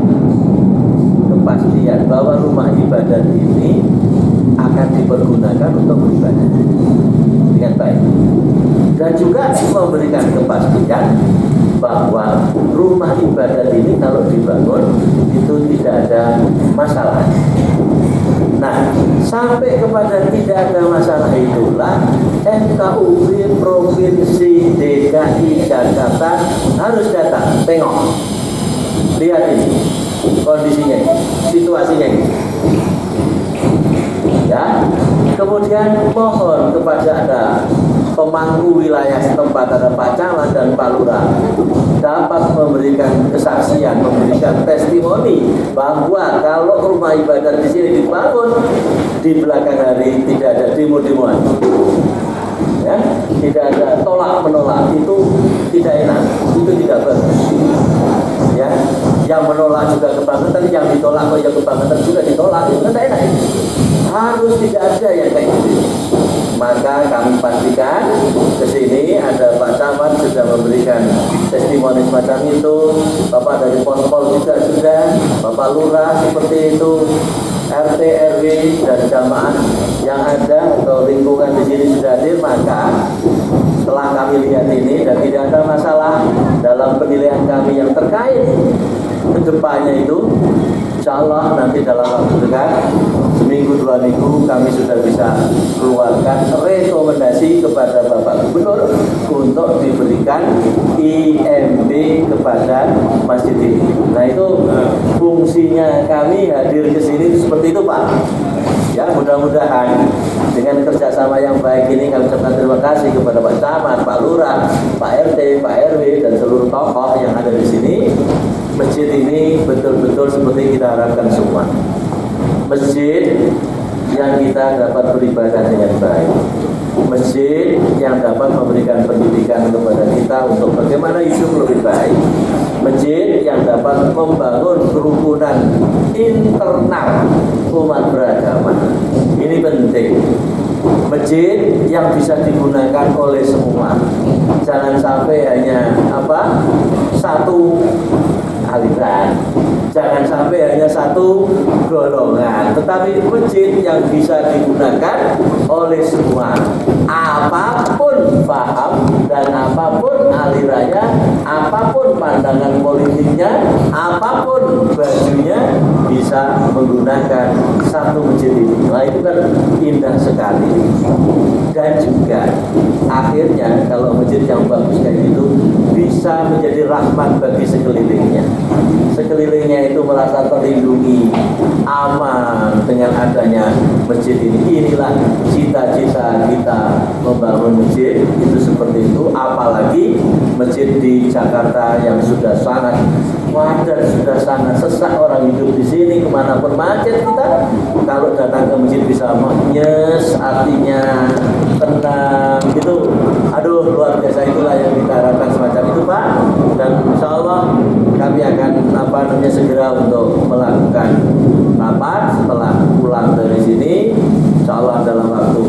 bahwa rumah ibadat ini akan dipergunakan untuk beribadah dengan baik, dan juga memberikan kepastian bahwa rumah ibadat ini kalau dibangun itu tidak ada masalah. Nah, sampai kepada tidak ada masalah itulah FKUB Provinsi DKI Jakarta harus datang, tengok, lihat ini kondisinya, situasinya ini. Ya, kemudian mohon kepada ada pemangku wilayah setempat, ada Pak Camat dan Pak Lurah, dapat memberikan kesaksian, memberikan testimoni bahwa kalau rumah ibadat di sini dibangun, di belakang hari tidak ada demo-demoan, ya, tidak ada tolak menolak, itu tidak enak, itu tidak bagus. Ya, yang menolak juga kebangetan, yang ditolak kok yang kebangetan juga ditolak, itu kan tidak enak. Harus tidak ada yang kayak gitu. Maka kami pastikan ke sini ada Pak Camat sudah memberikan testimoni semacam itu, Bapak dari Pospol juga sudah, Bapak Lurah seperti itu, RT, RW dan jamaah yang ada atau lingkungan di sini sudah hadir. Maka setelah kami lihat ini dan tidak ada masalah dalam penilaian kami yang terkait kedepannya itu, insya Allah nanti dalam waktu dekat, seminggu 2 minggu, kami sudah bisa keluarkan rekomendasi kepada Bapak Gubernur untuk diberikan IMB kepada masjid ini. Nah, itu fungsinya kami hadir ke sini seperti itu, Pak. Ya, mudah-mudahan dengan kerjasama yang baik ini kami ucapkan terima kasih kepada Pak Camat, Pak Lurah, Pak RT, Pak RW dan seluruh tokoh yang ada di sini. Masjid ini betul-betul seperti kita harapkan semua. Masjid yang kita dapat beribadah dengan baik. Masjid yang dapat memberikan pendidikan kepada kita untuk bagaimana hidup lebih baik. Masjid yang dapat membangun kerukunan internal umat beragama. Ini penting. Masjid yang bisa digunakan oleh semua. Jangan sampai hanya satu aliran. Jangan sampai hanya satu golongan, tetapi masjid yang bisa digunakan oleh semua, apapun paham dan apapun alirannya, apapun pandangan politiknya, apapun bajunya, bisa menggunakan satu masjid ini. Nah, itu kan indah sekali. Dan juga akhirnya kalau masjid yang bagus kayak gitu bisa menjadi rahmat bagi sekelilingnya. Sekelilingnya itu merasa terlindungi, aman dengan adanya masjid ini. Inilah cita-cita kita membangun masjid itu seperti itu. Apalagi masjid di Jakarta yang sudah sangat wajar, sudah sangat sesak orang hidup di sini, kemanapun macet kita. Kalau datang ke masjid bisa nyes, artinya tenang gitu. Aduh, luar biasa, itulah yang kita harapkan semacam itu, Pak. Dan insya Allah kami akan segera untuk melakukan rapat setelah pulang dari sini. Insya Allah dalam waktu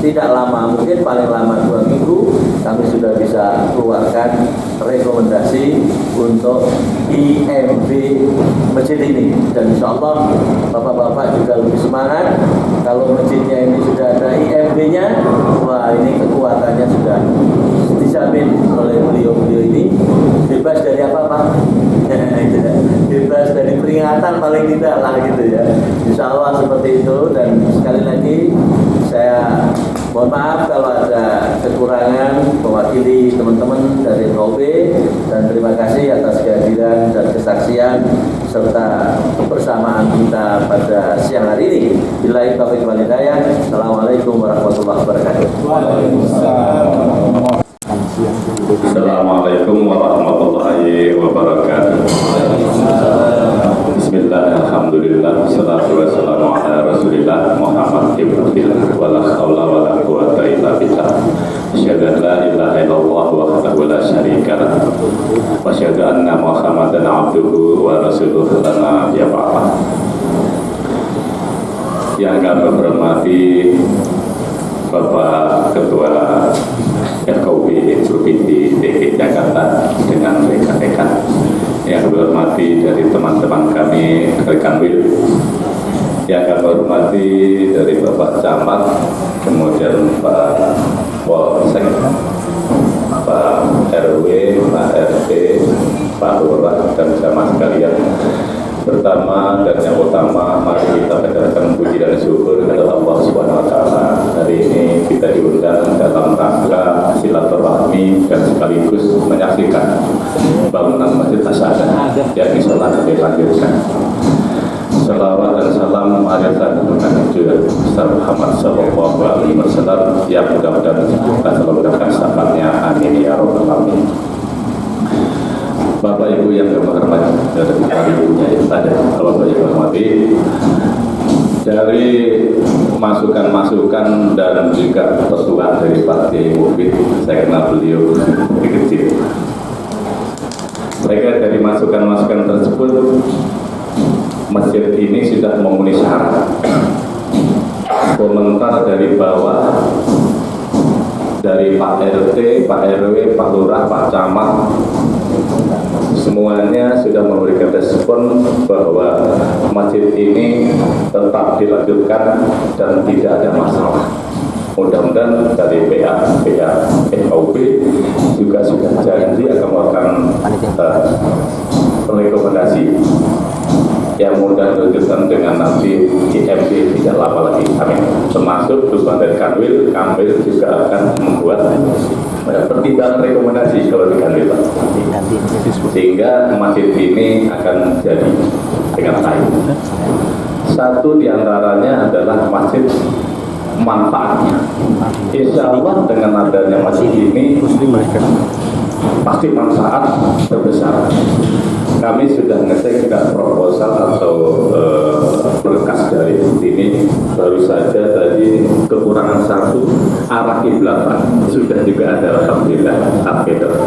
tidak lama, mungkin paling lama 2 minggu, kami sudah bisa keluarkan rekomendasi untuk IMB masjid ini. Dan insya Allah Bapak-bapak juga lebih semangat. Kalau masjidnya ini sudah ada IMB-nya, wah, ini kekuatannya sudah dijamin oleh beliau-beliau ini. Bebas dari apa-apa, bebas dari peringatan paling tidak lah gitu ya. Insya Allah seperti itu. Dan sekali lagi saya mohon maaf kalau ada kekurangan mewakili teman-teman dari ROB, dan terima kasih atas kehadiran dan kesaksian serta kebersamaan kita pada siang hari ini. Billahi taufiq wal hidayah. Assalamualaikum warahmatullahi wabarakatuh. Assalamualaikum warahmatullahi wabarakatuh. Bismillah, alhamdulillah, wassalatu wassalamu ala rasulillah Muhammad ibn Abdillah, wala hawla wala quwwata illa billah. Asyhadu an la ilaha illallah wahdahu la syarika lah. Wa asyhadu anna Muhammadan abduhu wa rasuluhu la nabiyya ba'dah. Yang kami hormati Bapak Ketua FKUB Provinsi DKI Jakarta dengan rekan-rekan, yang kami hormati dari teman-teman kami rekan WIL, yang kami hormati dari Bapak Camat, kemudian Pak Polsek, Pak RW, Pak RT, Pak Lurah, dan jamaah sekalian. Pertama dan yang utama, mari kita panjatkan puji dan syukur kepada Allah Subhanahu wa taala. Hari ini kita diundang dalam rangka silaturahmi dan sekaligus menyaksikan bangunan Masjid Asy-Syahadah yang insyaallah dilanjutkan. Salawat dan salam mariatan kepada Nabi Muhammad sallallahu alaihi wasallam yang mudah-mudahan kita selalu mendapatkan syafaatnya, amin ya rabbal alamin. Bapak Ibu yang kami hormati, dari ibunya yang ada, kalau saya hormati, dari masukan-masukan dan juga pesuan dari Partai Mufid, saya kenal beliau dari kecil. Mereka dari masukan-masukan tersebut, masjid ini sudah memenuhi syarat. Komentar dari bawah, dari Pak RT, Pak RW, Pak Lurah, Pak Camat, semuanya sudah memberikan respon bahwa masjid ini tetap dilanjutkan dan tidak ada masalah. Mudah-mudahan dari pihak FKUB juga sudah janji akan melakukan rekomendasi yang mudah dilanjutkan dengan nanti IMB tidak lama lagi. Amin. Termasuk dukungan dari Kanwil juga akan membuat pertimbangan rekomendasi kalau di Kanwil, sehingga masjid ini akan jadi dengan baik. Satu diantaranya adalah masjid manfaatnya. Insya Allah dengan adanya masjid ini pasti manfaat terbesar. Kami sudah ngecek proposal atau berkas dari sini, baru saja tadi kekurangan satu, arah kiblat sudah juga ada, alhamdulillah.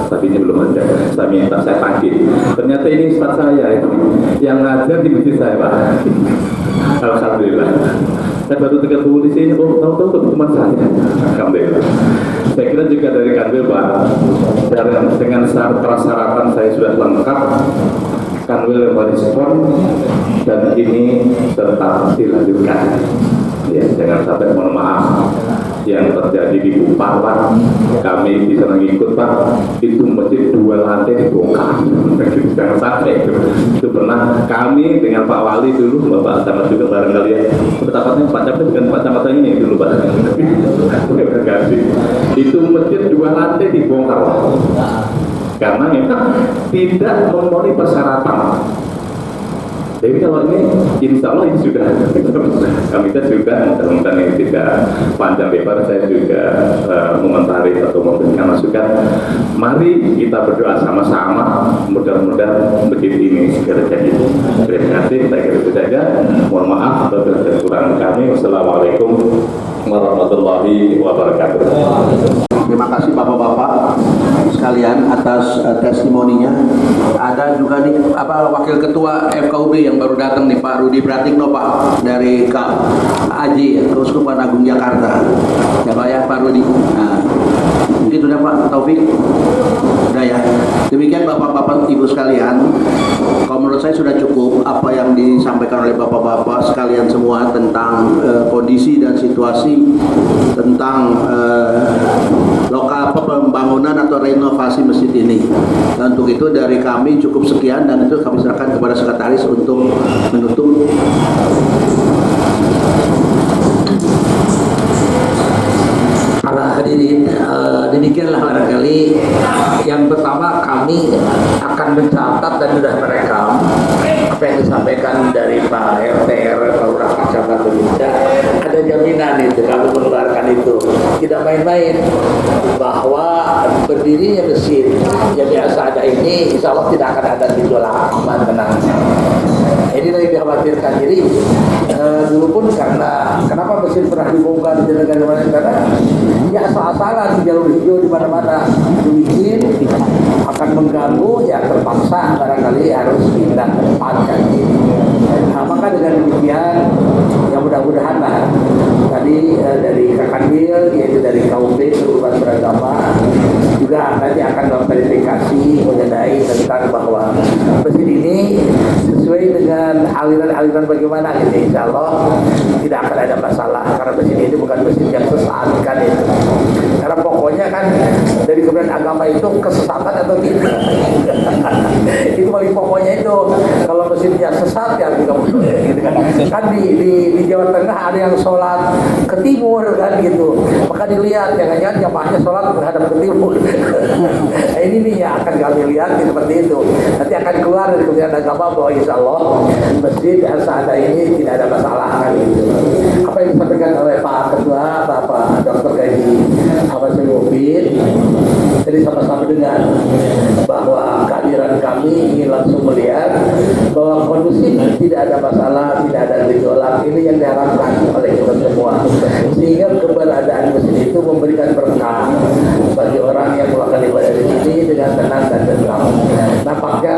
Tadinya belum ada, saya minta, saya panggil, ternyata ini ustaz saya ini yang ngajar di masjid saya, Pak. Alhamdulillah. Saya baru 30 di sini, tahu teman saya. Alhamdulillah. Saya kira juga dari Kanwil, Pak, dengan persyaratan saya sudah lengkap, Kanwil yang merespon, dan ini tetap dilanjutkan. Ya, jangan sampai mohon maaf yang terjadi di Kupang, Pak. Kami bisa mengikut, Pak. Itu masjid 2 lantai dibongkar. Jangan sampai itu pernah kami dengan Pak Wali dulu, Bapak Camat juga barangkali ya. Pendapatnya Pak Camat dengan Pak Camat ini dulu, Pak. Itu masjid 2 lantai dibongkar, Pak. Karena memang tidak memenuhi persyaratan. Jadi kalau ini, insya Allah ini sudah, kami juga mudah-mudahan ini tidak panjang lebar, saya juga mengomentari atau memberikan masukan. Mari kita berdoa sama-sama, mudah-mudahan masjid ini segera jadi. Terima kasih, saya kira itu saja. Mohon maaf apabila ada kekurangan kami. Wassalamualaikum warahmatullahi wabarakatuh. Terima kasih Bapak-bapak sekalian atas testimoninya. Ada juga nih Wakil Ketua FKUB yang baru datang nih, Pak Rudi Pratikno, Pak, dari KAJ, Keuskupan Agung Jakarta. Ya Pak ya, Pak Rudi. Nah, mungkin sudah Pak Taufik. Sudah ya. Demikian Bapak-bapak Ibu sekalian. Kalau menurut saya sudah cukup apa yang disampaikan oleh Bapak-bapak sekalian semua tentang kondisi dan situasi tentang lokal pembangunan atau renovasi masjid ini. Dan untuk itu dari kami cukup sekian, dan itu kami serahkan kepada sekretaris untuk menutup. Para hadirin, demikianlah barangkali yang pertama kami akan mencatat dan sudah merekam apa yang disampaikan dari Pak RT, Pak Lurah, Pak Camat, ada jaminan itu kami mengeluarkan itu, tidak main-main, bahwa berdirinya masjid yang biasa ada ini insya Allah tidak akan ada gejolak, aman, tenang. Ini lagi dikhawatirkan. Jadi dulu pun karena kenapa mesin pernah dibongkar di negara mana-mana, ya asal-asalan jalur hijau di mana-mana dibikin akan mengganggu, ya terpaksa barangkali harus pindah ke depan kan. Nah, maka dengan demikian ya mudah-mudahan lah tadi dari Kakanwil, yaitu dari KUB Perubahan Beragama juga nanti akan memverifikasi mengenai tentang bahwa mesin ini sesuai dengan aliran-aliran bagaimana gitu. Insya Allah tidak akan ada masalah karena mesin ini bukan mesin yang sesat kan itu. Karena pokoknya kan dari Kementerian Agama itu kesesatan atau tidak. Itu paling pokoknya itu. Kalau mesinnya sesat ya gitu kan. Kan di Jawa Tengah ada yang sholat ke timur kan gitu. Maka dilihat jangan-jangan jamaahnya sholat menghadap ke timur. Nah, ini nih yang akan kami lihat seperti itu. Nanti akan keluar dari Kementerian Agama bahwa insya Allah masjid Al-Sa'adah ini tidak ada masalah kan gitu. Apa yang disampaikan oleh Pak Ketua, Bapak Dr. Gaji Ahmad Syarifudin, jadi sama-sama dengar bahwa kehadiran kami ingin langsung melihat bahwa kondusif, tidak ada masalah, tidak ada gejolak. Ini yang diharapkan oleh kita semua, sehingga keberadaan masjid itu memberikan berkah bagi orang yang melakukan ibadah di sini dengan tenang dan tentram. Nampaknya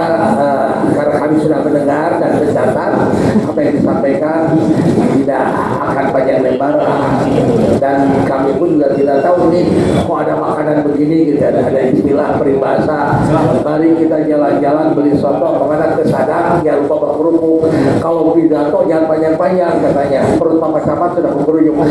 karena kami sudah mendengar dan mencatat apa yang disampaikan, tidak akan panjang lebar, dan kami pun juga tidak tahu nih kok ada makanan begini gitu. Ada istilah peribahasa, mari kita jalan-jalan beli soto kemana ke Sadang, jangan lupa bawa kerupuk. Kalau pidato jangan panjang-panjang katanya, perut Papa Camat sudah berkeruyung.